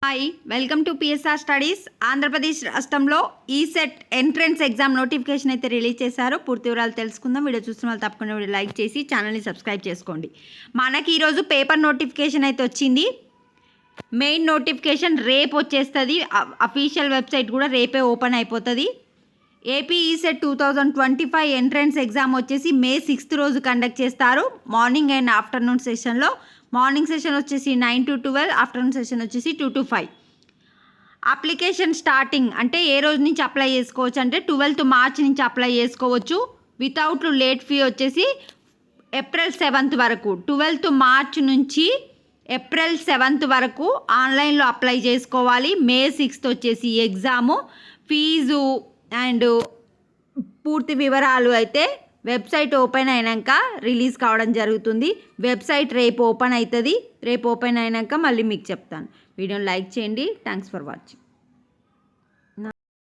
Hi, welcome to PSR studies. Andhra Pradesh రాష్ట్రంలో ECET entrance exam notification అయితే release చేశారు. పూర్తి వివరాలు తెలుసుకుందాం. వీడియో చూస్తున్న వాళ్ళు తప్పకుండా వీడియో లైక్ చేసి ఛానల్ని సబ్స్క్రైబ్ చేసుకోండి. మనకి ఈరోజు పేపర్ నోటిఫికేషన్ అయితే వచ్చింది. మెయిన్ నోటిఫికేషన్ రేపు వచ్చేస్తుంది. అఫీషియల్ వెబ్సైట్ కూడా రేపే ఓపెన్ అయిపోతుంది. ఏపీ ఈసెట్ 2025 ఎంట్రన్స్ ఎగ్జామ్ వచ్చేసి మే 6th రోజు కండక్ట్ చేస్తారు. మార్నింగ్ అండ్ ఆఫ్టర్నూన్ సెషన్లో. మార్నింగ్ సెషన్ వచ్చేసి 9 to 12, ఆఫ్టర్నూన్ సెషన్ వచ్చేసి 2 to 5. అప్లికేషన్ స్టార్టింగ్ అంటే ఏ రోజు నుంచి అప్లై చేసుకోవచ్చు అంటే 12th March నుంచి అప్లై చేసుకోవచ్చు. వితౌట్ లేట్ ఫీ వచ్చేసి April 7th వరకు. 12th March నుంచి April 7th వరకు ఆన్లైన్లో అప్లై చేసుకోవాలి. మే 6th వచ్చేసి ఎగ్జాము. ఫీజు అండ్ పూర్తి వివరాలు అయితే వెబ్సైట్ ఓపెన్ అయినాక రిలీజ్ కావడం జరుగుతుంది. వెబ్సైట్ రేపు ఓపెన్ అవుతుంది. రేపు ఓపెన్ అయినాక మళ్ళీ మీకు చెప్తాను. వీడియోని లైక్ చేయండి. Thanks for watching.